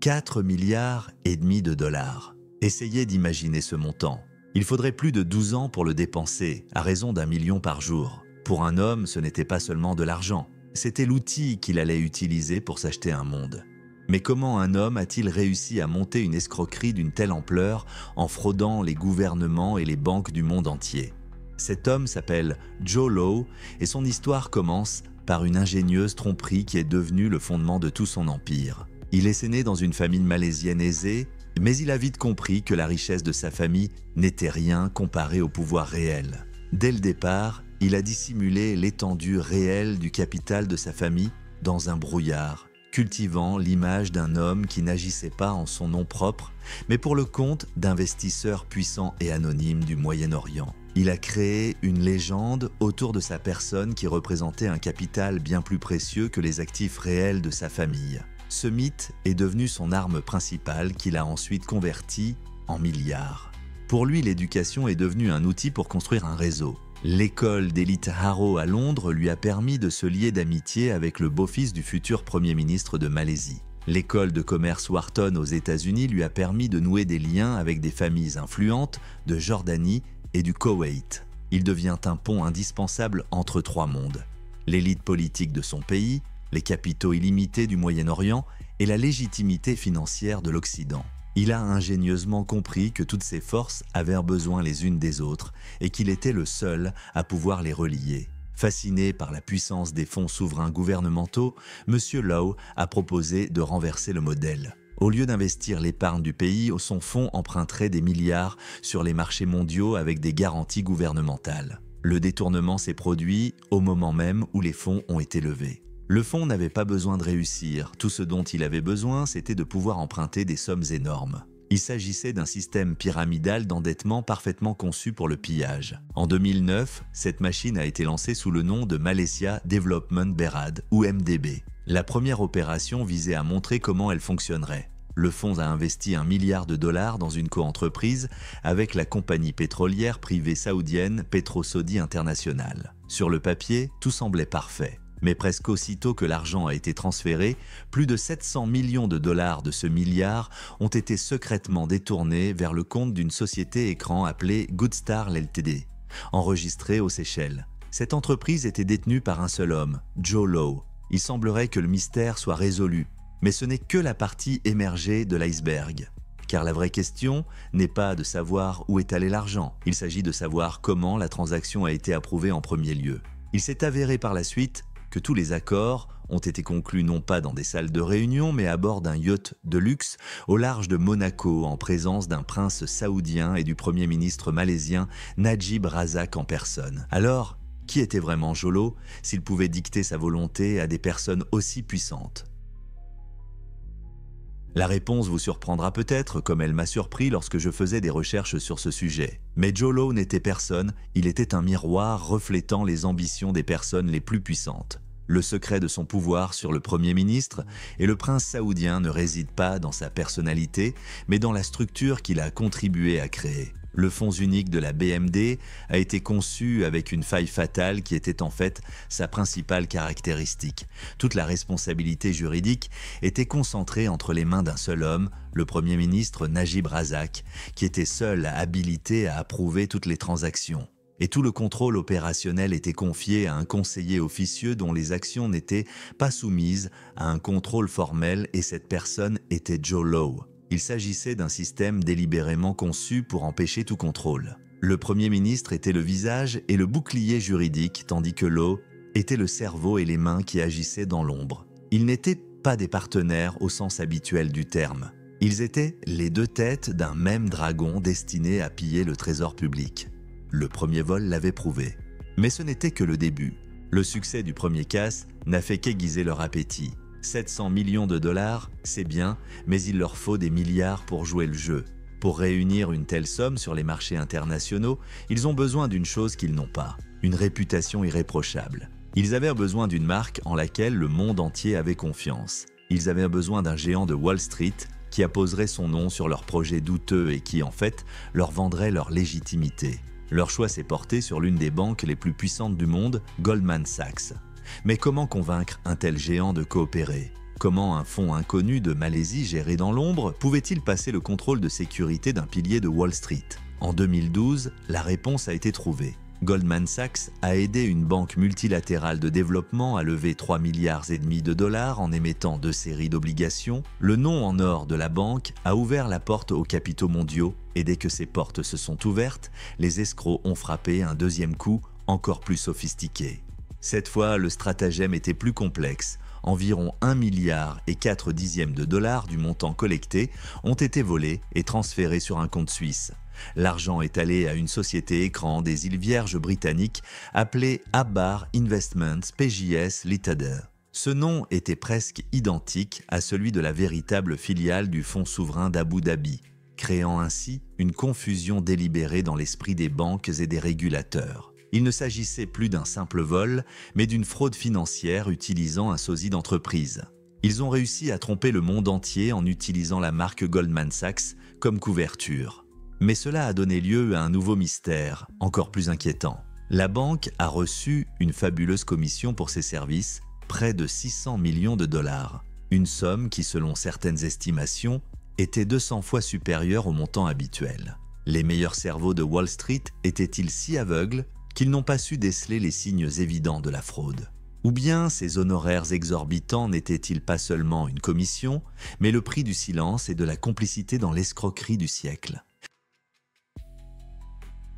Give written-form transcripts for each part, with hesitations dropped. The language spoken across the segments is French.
4,5 milliards de dollars. Essayez d'imaginer ce montant. Il faudrait plus de 12 ans pour le dépenser, à raison d'1 million par jour. Pour un homme, ce n'était pas seulement de l'argent, c'était l'outil qu'il allait utiliser pour s'acheter un monde. Mais comment un homme a-t-il réussi à monter une escroquerie d'une telle ampleur en fraudant les gouvernements et les banques du monde entier? Cet homme s'appelle Joe Low et son histoire commence par une ingénieuse tromperie qui est devenue le fondement de tout son empire. Il est né dans une famille malaisienne aisée, mais il a vite compris que la richesse de sa famille n'était rien comparé au pouvoir réel. Dès le départ, il a dissimulé l'étendue réelle du capital de sa famille dans un brouillard, cultivant l'image d'un homme qui n'agissait pas en son nom propre, mais pour le compte d'investisseurs puissants et anonymes du Moyen-Orient. Il a créé une légende autour de sa personne qui représentait un capital bien plus précieux que les actifs réels de sa famille. Ce mythe est devenu son arme principale qu'il a ensuite convertie en milliards. Pour lui, l'éducation est devenue un outil pour construire un réseau. L'école d'élite Harrow à Londres lui a permis de se lier d'amitié avec le beau-fils du futur Premier ministre de Malaisie. L'école de commerce Wharton aux États-Unis lui a permis de nouer des liens avec des familles influentes de Jordanie et du Koweït. Il devient un pont indispensable entre trois mondes. L'élite politique de son pays, les capitaux illimités du Moyen-Orient et la légitimité financière de l'Occident. Il a ingénieusement compris que toutes ces forces avaient besoin les unes des autres et qu'il était le seul à pouvoir les relier. Fasciné par la puissance des fonds souverains gouvernementaux, M. Low a proposé de renverser le modèle. Au lieu d'investir l'épargne du pays, son fonds emprunterait des milliards sur les marchés mondiaux avec des garanties gouvernementales. Le détournement s'est produit au moment même où les fonds ont été levés. Le fonds n'avait pas besoin de réussir, tout ce dont il avait besoin, c'était de pouvoir emprunter des sommes énormes. Il s'agissait d'un système pyramidal d'endettement parfaitement conçu pour le pillage. En 2009, cette machine a été lancée sous le nom de Malaysia Development Berhad, ou MDB. La première opération visait à montrer comment elle fonctionnerait. Le fonds a investi 1 milliard de dollars dans une coentreprise avec la compagnie pétrolière privée saoudienne PetroSaudi International. Sur le papier, tout semblait parfait. Mais presque aussitôt que l'argent a été transféré, plus de 700 millions de dollars de ce milliard ont été secrètement détournés vers le compte d'une société écran appelée Goodstar Ltd, enregistrée aux Seychelles. Cette entreprise était détenue par un seul homme, Joe Low. Il semblerait que le mystère soit résolu, mais ce n'est que la partie émergée de l'iceberg. Car la vraie question n'est pas de savoir où est allé l'argent, il s'agit de savoir comment la transaction a été approuvée en premier lieu. Il s'est avéré par la suite que tous les accords ont été conclus non pas dans des salles de réunion, mais à bord d'un yacht de luxe au large de Monaco, en présence d'un prince saoudien et du premier ministre malaisien Najib Razak en personne. Alors, qui était vraiment Joe Low s'il pouvait dicter sa volonté à des personnes aussi puissantes? La réponse vous surprendra peut-être, comme elle m'a surpris lorsque je faisais des recherches sur ce sujet. Mais Joe Low n'était personne, il était un miroir reflétant les ambitions des personnes les plus puissantes. Le secret de son pouvoir sur le Premier ministre et le prince saoudien ne réside pas dans sa personnalité, mais dans la structure qu'il a contribué à créer. Le fonds unique de la BMD a été conçu avec une faille fatale qui était en fait sa principale caractéristique. Toute la responsabilité juridique était concentrée entre les mains d'un seul homme, le Premier ministre Najib Razak, qui était seul habilité à approuver toutes les transactions. Et tout le contrôle opérationnel était confié à un conseiller officieux dont les actions n'étaient pas soumises à un contrôle formel et cette personne était Joe Low. Il s'agissait d'un système délibérément conçu pour empêcher tout contrôle. Le Premier ministre était le visage et le bouclier juridique, tandis que Low était le cerveau et les mains qui agissaient dans l'ombre. Ils n'étaient pas des partenaires au sens habituel du terme. Ils étaient les deux têtes d'un même dragon destiné à piller le trésor public. Le premier vol l'avait prouvé. Mais ce n'était que le début. Le succès du premier casse n'a fait qu'aiguiser leur appétit. 700 millions de dollars, c'est bien, mais il leur faut des milliards pour jouer le jeu. Pour réunir une telle somme sur les marchés internationaux, ils ont besoin d'une chose qu'ils n'ont pas, une réputation irréprochable. Ils avaient besoin d'une marque en laquelle le monde entier avait confiance. Ils avaient besoin d'un géant de Wall Street qui apposerait son nom sur leurs projets douteux et qui, en fait, leur vendrait leur légitimité. Leur choix s'est porté sur l'une des banques les plus puissantes du monde, Goldman Sachs. Mais comment convaincre un tel géant de coopérer? Comment un fonds inconnu de Malaisie géré dans l'ombre pouvait-il passer le contrôle de sécurité d'un pilier de Wall Street? En 2012, la réponse a été trouvée. Goldman Sachs a aidé une banque multilatérale de développement à lever 3,5 milliards de dollars en émettant 2 séries d'obligations. Le nom en or de la banque a ouvert la porte aux capitaux mondiaux et dès que ces portes se sont ouvertes, les escrocs ont frappé un deuxième coup encore plus sophistiqué. Cette fois, le stratagème était plus complexe. Environ 1,4 milliard de dollars du montant collecté ont été volés et transférés sur un compte suisse. L'argent est allé à une société écran des îles Vierges britanniques appelée Abbar Investments PJS Ltd. Ce nom était presque identique à celui de la véritable filiale du fonds souverain d'Abu Dhabi, créant ainsi une confusion délibérée dans l'esprit des banques et des régulateurs. Il ne s'agissait plus d'un simple vol, mais d'une fraude financière utilisant un sosie d'entreprise. Ils ont réussi à tromper le monde entier en utilisant la marque Goldman Sachs comme couverture. Mais cela a donné lieu à un nouveau mystère, encore plus inquiétant. La banque a reçu une fabuleuse commission pour ses services, près de 600 millions de dollars. Une somme qui, selon certaines estimations, était 200 fois supérieure au montant habituel. Les meilleurs cerveaux de Wall Street étaient-ils si aveugles qu'ils n'ont pas su déceler les signes évidents de la fraude? Ou bien ces honoraires exorbitants n'étaient-ils pas seulement une commission, mais le prix du silence et de la complicité dans l'escroquerie du siècle?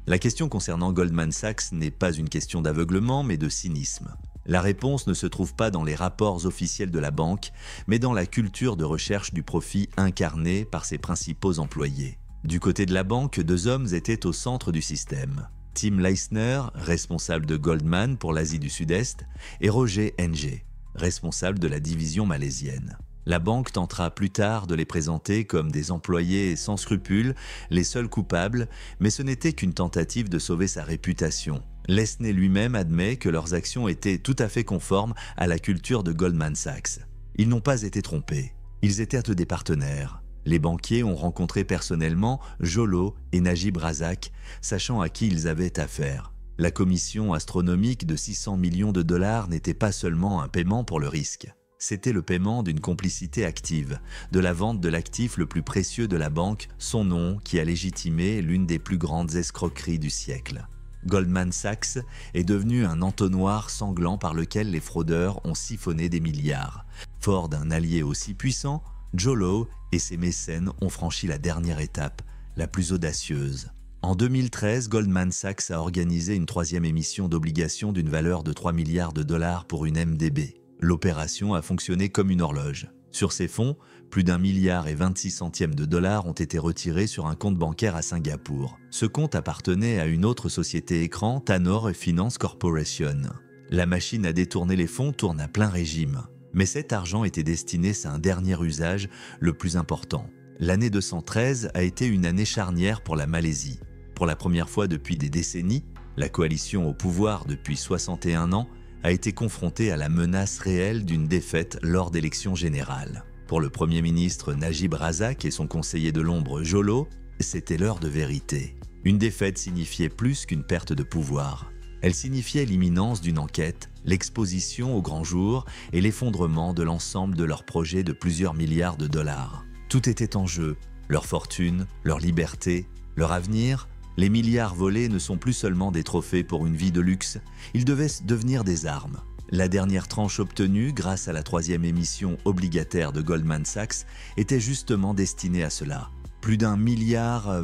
La question concernant Goldman Sachs n'est pas une question d'aveuglement, mais de cynisme. La réponse ne se trouve pas dans les rapports officiels de la banque, mais dans la culture de recherche du profit incarnée par ses principaux employés. Du côté de la banque, 2 hommes étaient au centre du système. Tim Leissner, responsable de Goldman pour l'Asie du Sud-Est, et Roger Ng, responsable de la division malaisienne. La banque tentera plus tard de les présenter comme des employés sans scrupules, les seuls coupables, mais ce n'était qu'une tentative de sauver sa réputation. Leissner lui-même admet que leurs actions étaient tout à fait conformes à la culture de Goldman Sachs. Ils n'ont pas été trompés, ils étaient des partenaires. Les banquiers ont rencontré personnellement Jolo et Najib Razak, sachant à qui ils avaient affaire. La commission astronomique de 600 millions de dollars n'était pas seulement un paiement pour le risque. C'était le paiement d'une complicité active, de la vente de l'actif le plus précieux de la banque, son nom qui a légitimé l'une des plus grandes escroqueries du siècle. Goldman Sachs est devenu un entonnoir sanglant par lequel les fraudeurs ont siphonné des milliards. Fort d'un allié aussi puissant, Jolo et ses mécènes ont franchi la dernière étape, la plus audacieuse. En 2013, Goldman Sachs a organisé une 3e émission d'obligations d'une valeur de 3 milliards de dollars pour une MDB. L'opération a fonctionné comme une horloge. Sur ces fonds, plus d'1,26 milliard de dollars ont été retirés sur un compte bancaire à Singapour. Ce compte appartenait à une autre société écran, Tanor Finance Corporation. La machine à détourner les fonds tourne à plein régime. Mais cet argent était destiné à un dernier usage, le plus important. L'année 213 a été une année charnière pour la Malaisie. Pour la première fois depuis des décennies, la coalition au pouvoir depuis 61 ans a été confrontée à la menace réelle d'une défaite lors d'élections générales. Pour le Premier ministre Najib Razak et son conseiller de l'ombre Jolo, c'était l'heure de vérité. Une défaite signifiait plus qu'une perte de pouvoir. Elle signifiait l'imminence d'une enquête, l'exposition au grand jour et l'effondrement de l'ensemble de leurs projets de plusieurs milliards de dollars. Tout était en jeu, leur fortune, leur liberté, leur avenir. Les milliards volés ne sont plus seulement des trophées pour une vie de luxe, ils devaient devenir des armes. La dernière tranche obtenue grâce à la 3e émission obligataire de Goldman Sachs était justement destinée à cela. Plus d'1,26 milliard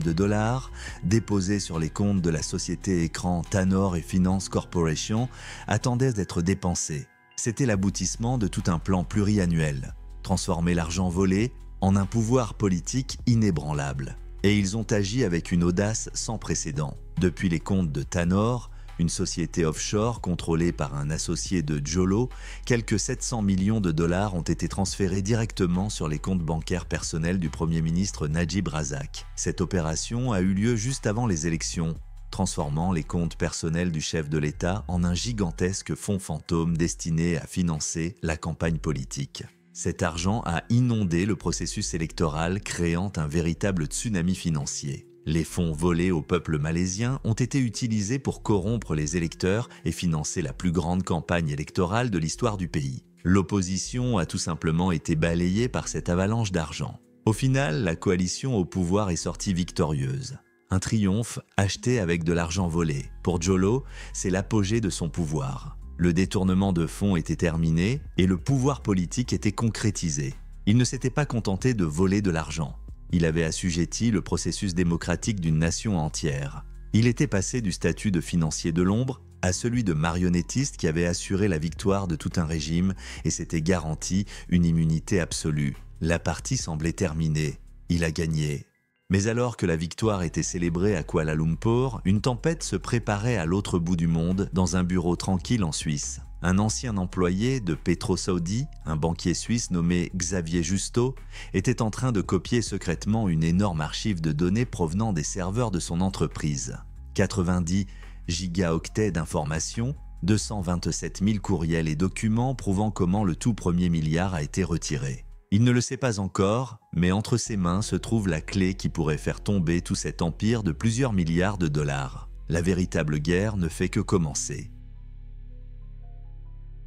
de dollars déposés sur les comptes de la société écran Tanor Finance Corporation attendaient d'être dépensés. C'était l'aboutissement de tout un plan pluriannuel, transformer l'argent volé en un pouvoir politique inébranlable. Et ils ont agi avec une audace sans précédent. Depuis les comptes de Tanor, une société offshore contrôlée par un associé de Jolo, quelques 700 millions de dollars ont été transférés directement sur les comptes bancaires personnels du Premier ministre Najib Razak. Cette opération a eu lieu juste avant les élections, transformant les comptes personnels du chef de l'État en un gigantesque fonds fantôme destiné à financer la campagne politique. Cet argent a inondé le processus électoral, créant un véritable tsunami financier. Les fonds volés au peuple malaisien ont été utilisés pour corrompre les électeurs et financer la plus grande campagne électorale de l'histoire du pays. L'opposition a tout simplement été balayée par cette avalanche d'argent. Au final, la coalition au pouvoir est sortie victorieuse. Un triomphe acheté avec de l'argent volé. Pour Jolo, c'est l'apogée de son pouvoir. Le détournement de fonds était terminé et le pouvoir politique était concrétisé. Il ne s'était pas contenté de voler de l'argent. Il avait assujetti le processus démocratique d'une nation entière. Il était passé du statut de financier de l'ombre à celui de marionnettiste qui avait assuré la victoire de tout un régime et s'était garanti une immunité absolue. La partie semblait terminée. Il a gagné. Mais alors que la victoire était célébrée à Kuala Lumpur, une tempête se préparait à l'autre bout du monde, dans un bureau tranquille en Suisse. Un ancien employé de PetroSaudi, un banquier suisse nommé Xavier Justo, était en train de copier secrètement une énorme archive de données provenant des serveurs de son entreprise. 90 gigaoctets d'informations, 227 000 courriels et documents prouvant comment le tout premier milliard a été retiré. Il ne le sait pas encore, mais entre ses mains se trouve la clé qui pourrait faire tomber tout cet empire de plusieurs milliards de dollars. La véritable guerre ne fait que commencer.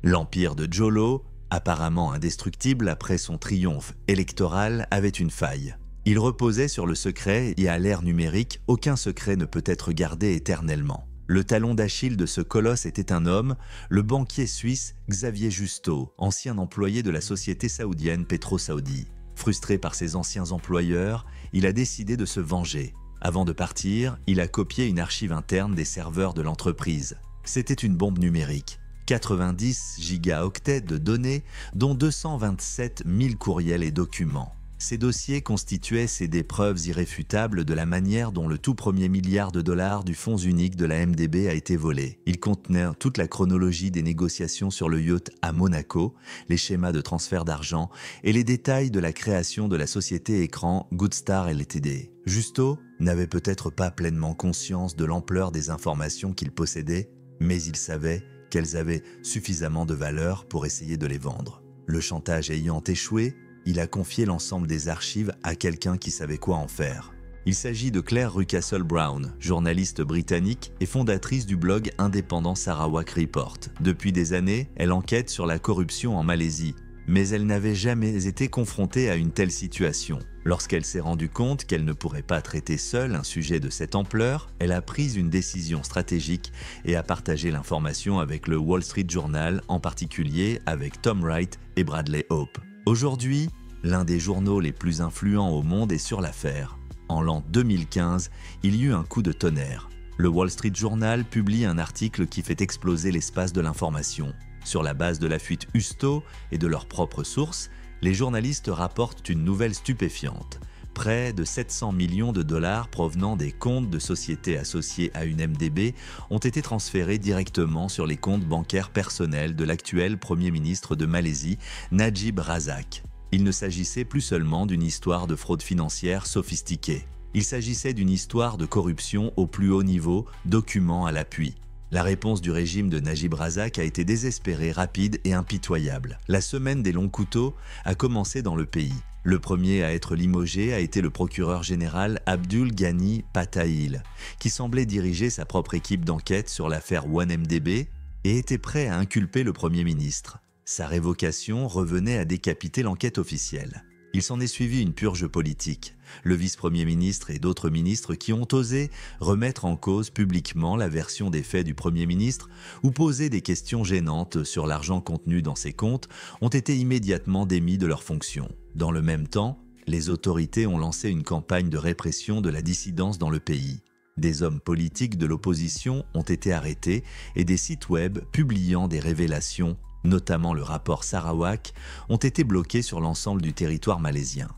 L'empire de Jolo, apparemment indestructible après son triomphe électoral, avait une faille. Il reposait sur le secret et à l'ère numérique, aucun secret ne peut être gardé éternellement. Le talon d'Achille de ce colosse était un homme, le banquier suisse Xavier Justo, ancien employé de la société saoudienne PetroSaudi. Frustré par ses anciens employeurs, il a décidé de se venger. Avant de partir, il a copié une archive interne des serveurs de l'entreprise. C'était une bombe numérique. 90 gigaoctets de données, dont 227 000 courriels et documents. Ces dossiers constituaient des preuves irréfutables de la manière dont le tout premier milliard de dollars du fonds unique de la MDB a été volé. Ils contenaient toute la chronologie des négociations sur le yacht à Monaco, les schémas de transfert d'argent et les détails de la création de la société écran Goodstar Ltd. Justo n'avait peut-être pas pleinement conscience de l'ampleur des informations qu'il possédait, mais il savait qu'elles avaient suffisamment de valeur pour essayer de les vendre. Le chantage ayant échoué, il a confié l'ensemble des archives à quelqu'un qui savait quoi en faire. Il s'agit de Claire Rucastle Brown, journaliste britannique et fondatrice du blog indépendant Sarawak Report. Depuis des années, elle enquête sur la corruption en Malaisie, mais elle n'avait jamais été confrontée à une telle situation. Lorsqu'elle s'est rendue compte qu'elle ne pourrait pas traiter seule un sujet de cette ampleur, elle a pris une décision stratégique et a partagé l'information avec le Wall Street Journal, en particulier avec Tom Wright et Bradley Hope. Aujourd'hui, l'un des journaux les plus influents au monde est sur l'affaire. En l'an 2015, il y eut un coup de tonnerre. Le Wall Street Journal publie un article qui fait exploser l'espace de l'information. Sur la base de la fuite Justo et de leurs propres sources, les journalistes rapportent une nouvelle stupéfiante. Près de 700 millions de dollars provenant des comptes de sociétés associées à une MDB ont été transférés directement sur les comptes bancaires personnels de l'actuel Premier ministre de Malaisie, Najib Razak. Il ne s'agissait plus seulement d'une histoire de fraude financière sophistiquée. Il s'agissait d'une histoire de corruption au plus haut niveau, documents à l'appui. La réponse du régime de Najib Razak a été désespérée, rapide et impitoyable. La semaine des longs couteaux a commencé dans le pays. Le premier à être limogé a été le procureur général Abdul Ghani Patail, qui semblait diriger sa propre équipe d'enquête sur l'affaire OneMDB et était prêt à inculper le Premier ministre. Sa révocation revenait à décapiter l'enquête officielle. Il s'en est suivi une purge politique. Le vice-premier ministre et d'autres ministres qui ont osé remettre en cause publiquement la version des faits du Premier ministre ou poser des questions gênantes sur l'argent contenu dans ses comptes ont été immédiatement démis de leurs fonctions. Dans le même temps, les autorités ont lancé une campagne de répression de la dissidence dans le pays. Des hommes politiques de l'opposition ont été arrêtés et des sites web publiant des révélations, notamment le rapport Sarawak, ont été bloqués sur l'ensemble du territoire malaisien.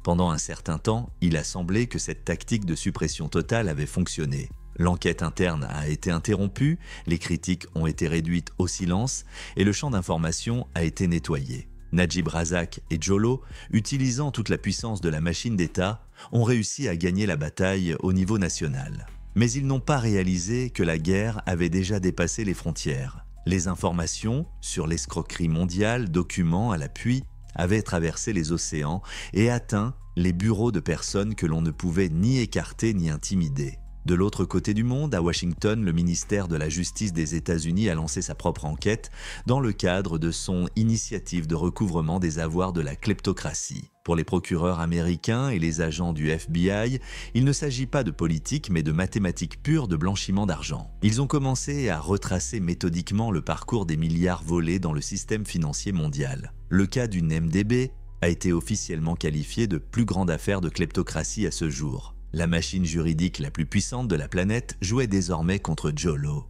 Pendant un certain temps, il a semblé que cette tactique de suppression totale avait fonctionné. L'enquête interne a été interrompue, les critiques ont été réduites au silence et le champ d'information a été nettoyé. Najib Razak et Jolo, utilisant toute la puissance de la machine d'État, ont réussi à gagner la bataille au niveau national. Mais ils n'ont pas réalisé que la guerre avait déjà dépassé les frontières. Les informations sur l'escroquerie mondiale, documents à l'appui, avaient traversé les océans et atteint les bureaux de personnes que l'on ne pouvait ni écarter ni intimider. De l'autre côté du monde, à Washington, le ministère de la Justice des États-Unis a lancé sa propre enquête dans le cadre de son initiative de recouvrement des avoirs de la kleptocratie. Pour les procureurs américains et les agents du FBI, il ne s'agit pas de politique mais de mathématiques pures de blanchiment d'argent. Ils ont commencé à retracer méthodiquement le parcours des milliards volés dans le système financier mondial. Le cas d'une MDB a été officiellement qualifié de plus grande affaire de kleptocratie à ce jour. La machine juridique la plus puissante de la planète jouait désormais contre Joe Low.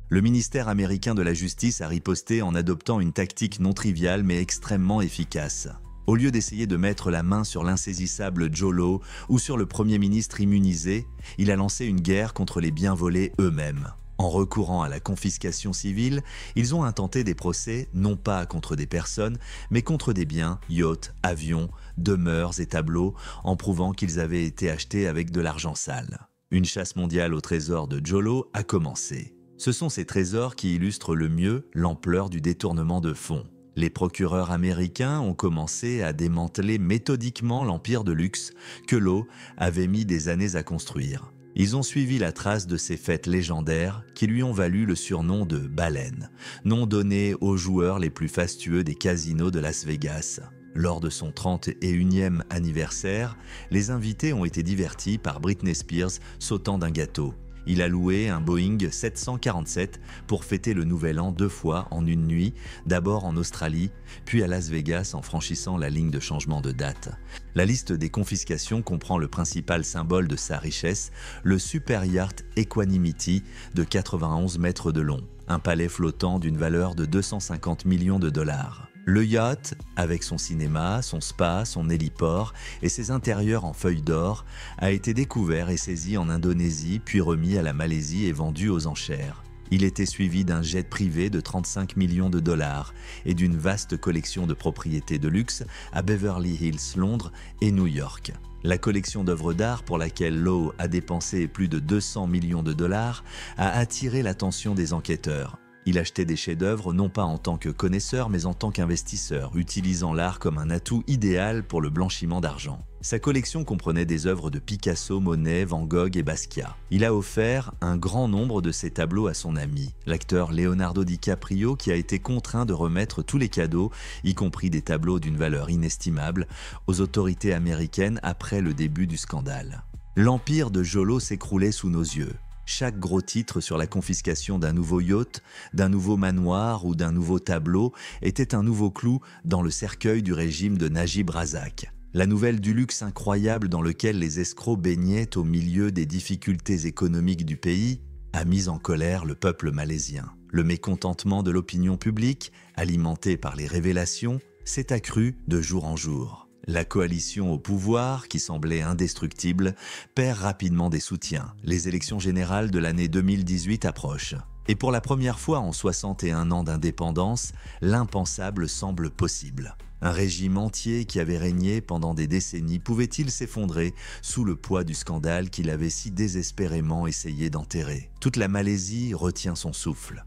Le ministère américain de la Justice a riposté en adoptant une tactique non triviale mais extrêmement efficace. Au lieu d'essayer de mettre la main sur l'insaisissable Joe Low ou sur le Premier ministre immunisé, il a lancé une guerre contre les biens volés eux-mêmes. En recourant à la confiscation civile, ils ont intenté des procès non pas contre des personnes, mais contre des biens, yachts, avions, demeures et tableaux, en prouvant qu'ils avaient été achetés avec de l'argent sale. Une chasse mondiale au trésor de Joe Low a commencé. Ce sont ces trésors qui illustrent le mieux l'ampleur du détournement de fonds. Les procureurs américains ont commencé à démanteler méthodiquement l'empire de luxe que Low avait mis des années à construire. Ils ont suivi la trace de ces fêtes légendaires qui lui ont valu le surnom de « baleine », nom donné aux joueurs les plus fastueux des casinos de Las Vegas. Lors de son 31e anniversaire, les invités ont été divertis par Britney Spears sautant d'un gâteau. Il a loué un Boeing 747 pour fêter le Nouvel An 2 fois en une nuit, d'abord en Australie, puis à Las Vegas en franchissant la ligne de changement de date. La liste des confiscations comprend le principal symbole de sa richesse, le Super Yacht Equanimity de 91 mètres de long, un palais flottant d'une valeur de 250 millions de dollars. Le yacht, avec son cinéma, son spa, son héliport et ses intérieurs en feuilles d'or, a été découvert et saisi en Indonésie, puis remis à la Malaisie et vendu aux enchères. Il était suivi d'un jet privé de 35 millions de dollars et d'une vaste collection de propriétés de luxe à Beverly Hills, Londres et New York. La collection d'œuvres d'art pour laquelle Low a dépensé plus de 200 millions de dollars a attiré l'attention des enquêteurs. Il achetait des chefs-d'œuvre non pas en tant que connaisseur mais en tant qu'investisseur, utilisant l'art comme un atout idéal pour le blanchiment d'argent. Sa collection comprenait des œuvres de Picasso, Monet, Van Gogh et Basquiat. Il a offert un grand nombre de ses tableaux à son ami, l'acteur Leonardo DiCaprio, qui a été contraint de remettre tous les cadeaux, y compris des tableaux d'une valeur inestimable, aux autorités américaines après le début du scandale. L'empire de Joe Low s'écroulait sous nos yeux. Chaque gros titre sur la confiscation d'un nouveau yacht, d'un nouveau manoir ou d'un nouveau tableau était un nouveau clou dans le cercueil du régime de Najib Razak. La nouvelle du luxe incroyable dans lequel les escrocs baignaient au milieu des difficultés économiques du pays a mis en colère le peuple malaisien. Le mécontentement de l'opinion publique, alimenté par les révélations, s'est accru de jour en jour. La coalition au pouvoir, qui semblait indestructible, perd rapidement des soutiens. Les élections générales de l'année 2018 approchent. Et pour la première fois en 61 ans d'indépendance, l'impensable semble possible. Un régime entier qui avait régné pendant des décennies pouvait-il s'effondrer sous le poids du scandale qu'il avait si désespérément essayé d'enterrer? Toute la Malaisie retient son souffle.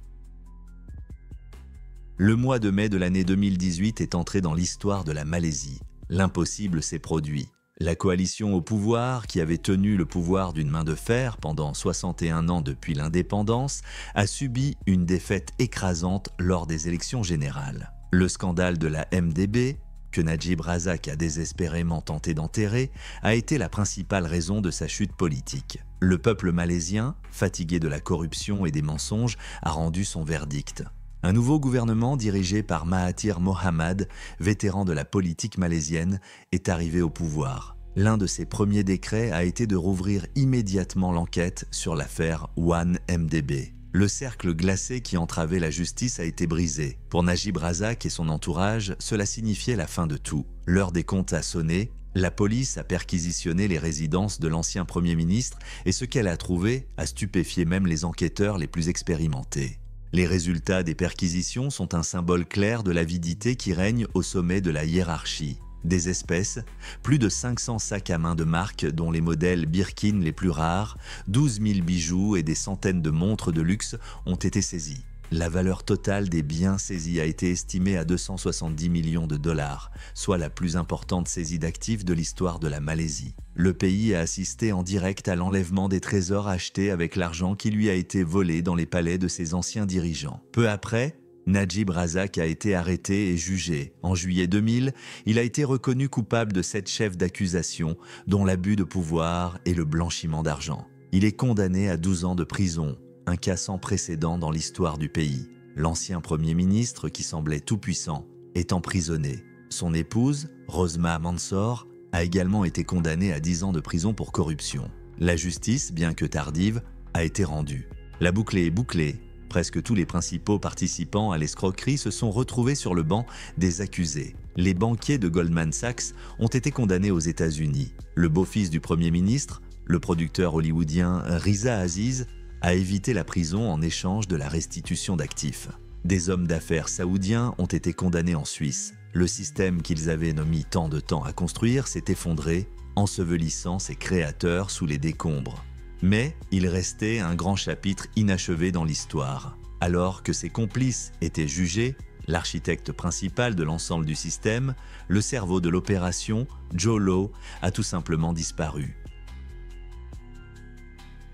Le mois de mai de l'année 2018 est entré dans l'histoire de la Malaisie. L'impossible s'est produit. La coalition au pouvoir, qui avait tenu le pouvoir d'une main de fer pendant 61 ans depuis l'indépendance, a subi une défaite écrasante lors des élections générales. Le scandale de la MDB, que Najib Razak a désespérément tenté d'enterrer, a été la principale raison de sa chute politique. Le peuple malaisien, fatigué de la corruption et des mensonges, a rendu son verdict. Un nouveau gouvernement dirigé par Mahathir Mohamad, vétéran de la politique malaisienne, est arrivé au pouvoir. L'un de ses premiers décrets a été de rouvrir immédiatement l'enquête sur l'affaire 1MDB. Le cercle glacé qui entravait la justice a été brisé. Pour Najib Razak et son entourage, cela signifiait la fin de tout. L'heure des comptes a sonné, la police a perquisitionné les résidences de l'ancien Premier ministre et ce qu'elle a trouvé a stupéfié même les enquêteurs les plus expérimentés. Les résultats des perquisitions sont un symbole clair de l'avidité qui règne au sommet de la hiérarchie. Des espèces, plus de 500 sacs à main de marque dont les modèles Birkin les plus rares, 12 000 bijoux et des centaines de montres de luxe ont été saisis. La valeur totale des biens saisis a été estimée à 270 millions de dollars, soit la plus importante saisie d'actifs de l'histoire de la Malaisie. Le pays a assisté en direct à l'enlèvement des trésors achetés avec l'argent qui lui a été volé dans les palais de ses anciens dirigeants. Peu après, Najib Razak a été arrêté et jugé. En juillet 2000, il a été reconnu coupable de 7 chefs d'accusation, dont l'abus de pouvoir et le blanchiment d'argent. Il est condamné à 12 ans de prison, un cas sans précédent dans l'histoire du pays. L'ancien Premier ministre, qui semblait tout-puissant, est emprisonné. Son épouse, Rosma Mansor, a également été condamnée à 10 ans de prison pour corruption. La justice, bien que tardive, a été rendue. La boucle est bouclée. Presque tous les principaux participants à l'escroquerie se sont retrouvés sur le banc des accusés. Les banquiers de Goldman Sachs ont été condamnés aux États-Unis. Le beau-fils du Premier ministre, le producteur hollywoodien Riza Aziz, a évité la prison en échange de la restitution d'actifs. Des hommes d'affaires saoudiens ont été condamnés en Suisse. Le système qu'ils avaient mis tant de temps à construire s'est effondré, ensevelissant ses créateurs sous les décombres. Mais il restait un grand chapitre inachevé dans l'histoire. Alors que ses complices étaient jugés, l'architecte principal de l'ensemble du système, le cerveau de l'opération, Joe Low, a tout simplement disparu.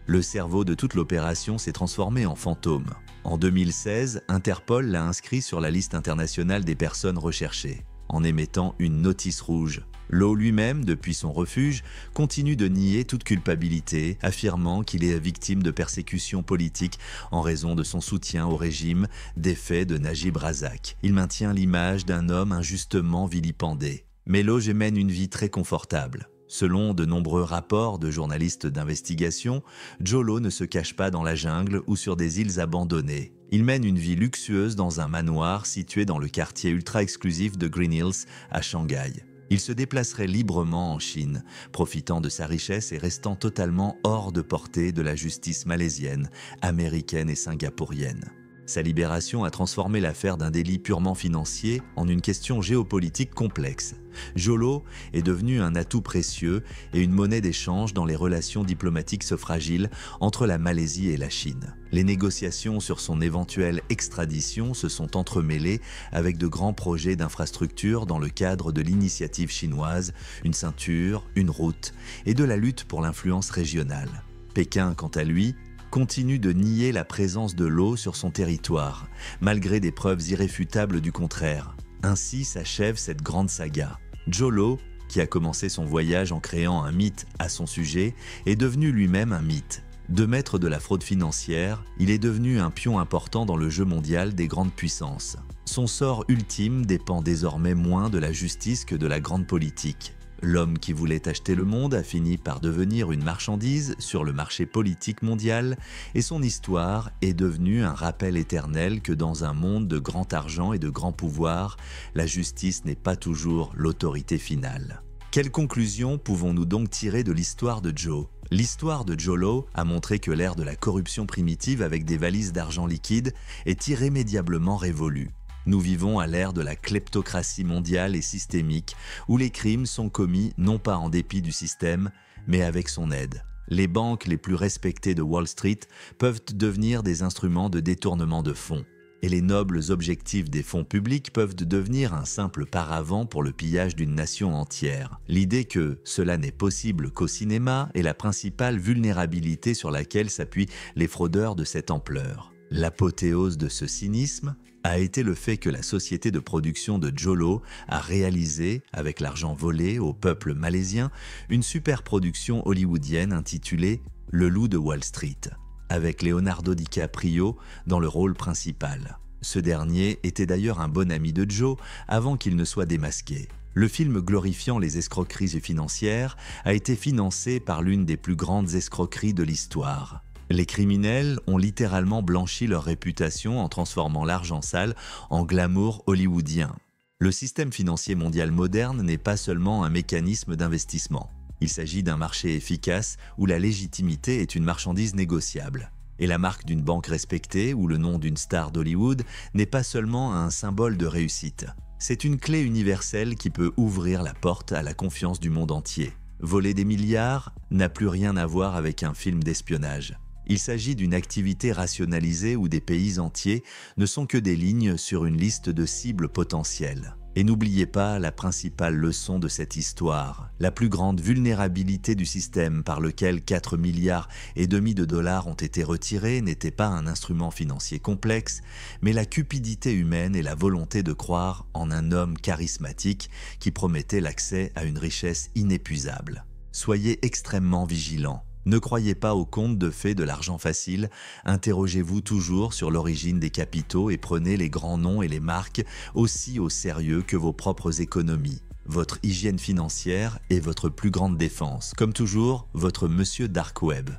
Le cerveau de toute l'opération s'est transformé en fantôme. En 2016, Interpol l'a inscrit sur la liste internationale des personnes recherchées, en émettant une notice rouge. Low lui-même, depuis son refuge, continue de nier toute culpabilité, affirmant qu'il est victime de persécutions politiques en raison de son soutien au régime des faits de Najib Razak. Il maintient l'image d'un homme injustement vilipendé. Mais Low mène une vie très confortable. Selon de nombreux rapports de journalistes d'investigation, Joe Low ne se cache pas dans la jungle ou sur des îles abandonnées. Il mène une vie luxueuse dans un manoir situé dans le quartier ultra-exclusif de Green Hills à Shanghai. Il se déplacerait librement en Chine, profitant de sa richesse et restant totalement hors de portée de la justice malaisienne, américaine et singapourienne. Sa libération a transformé l'affaire d'un délit purement financier en une question géopolitique complexe. Joe Low est devenu un atout précieux et une monnaie d'échange dans les relations diplomatiques so fragiles entre la Malaisie et la Chine. Les négociations sur son éventuelle extradition se sont entremêlées avec de grands projets d'infrastructure dans le cadre de l'initiative chinoise, une ceinture, une route et de la lutte pour l'influence régionale. Pékin, quant à lui, continue de nier la présence de l'eau sur son territoire, malgré des preuves irréfutables du contraire. Ainsi s'achève cette grande saga. Joe Low, qui a commencé son voyage en créant un mythe à son sujet, est devenu lui-même un mythe. De maître de la fraude financière, il est devenu un pion important dans le jeu mondial des grandes puissances. Son sort ultime dépend désormais moins de la justice que de la grande politique. L'homme qui voulait acheter le monde a fini par devenir une marchandise sur le marché politique mondial et son histoire est devenue un rappel éternel que dans un monde de grand argent et de grand pouvoir, la justice n'est pas toujours l'autorité finale. Quelle conclusion pouvons-nous donc tirer de l'histoire de Joe ? L'histoire de Joe Low a montré que l'ère de la corruption primitive avec des valises d'argent liquide est irrémédiablement révolue. Nous vivons à l'ère de la kleptocratie mondiale et systémique, où les crimes sont commis non pas en dépit du système, mais avec son aide. Les banques les plus respectées de Wall Street peuvent devenir des instruments de détournement de fonds. Et les nobles objectifs des fonds publics peuvent devenir un simple paravent pour le pillage d'une nation entière. L'idée que cela n'est possible qu'au cinéma est la principale vulnérabilité sur laquelle s'appuient les fraudeurs de cette ampleur. L'apothéose de ce cynisme a été le fait que la société de production de Joe Low a réalisé, avec l'argent volé au peuple malaisien, une superproduction hollywoodienne intitulée « Le loup de Wall Street », avec Leonardo DiCaprio dans le rôle principal. Ce dernier était d'ailleurs un bon ami de Joe avant qu'il ne soit démasqué. Le film glorifiant les escroqueries financières a été financé par l'une des plus grandes escroqueries de l'histoire. Les criminels ont littéralement blanchi leur réputation en transformant l'argent sale en glamour hollywoodien. Le système financier mondial moderne n'est pas seulement un mécanisme d'investissement. Il s'agit d'un marché efficace où la légitimité est une marchandise négociable. Et la marque d'une banque respectée ou le nom d'une star d'Hollywood n'est pas seulement un symbole de réussite. C'est une clé universelle qui peut ouvrir la porte à la confiance du monde entier. Voler des milliards n'a plus rien à voir avec un film d'espionnage. Il s'agit d'une activité rationalisée où des pays entiers ne sont que des lignes sur une liste de cibles potentielles. Et n'oubliez pas la principale leçon de cette histoire, la plus grande vulnérabilité du système par lequel 4,5 milliards de dollars ont été retirés n'était pas un instrument financier complexe, mais la cupidité humaine et la volonté de croire en un homme charismatique qui promettait l'accès à une richesse inépuisable. Soyez extrêmement vigilants. Ne croyez pas aux contes de fées de l'argent facile, interrogez-vous toujours sur l'origine des capitaux et prenez les grands noms et les marques aussi au sérieux que vos propres économies. Votre hygiène financière est votre plus grande défense. Comme toujours, votre Monsieur Dark Web.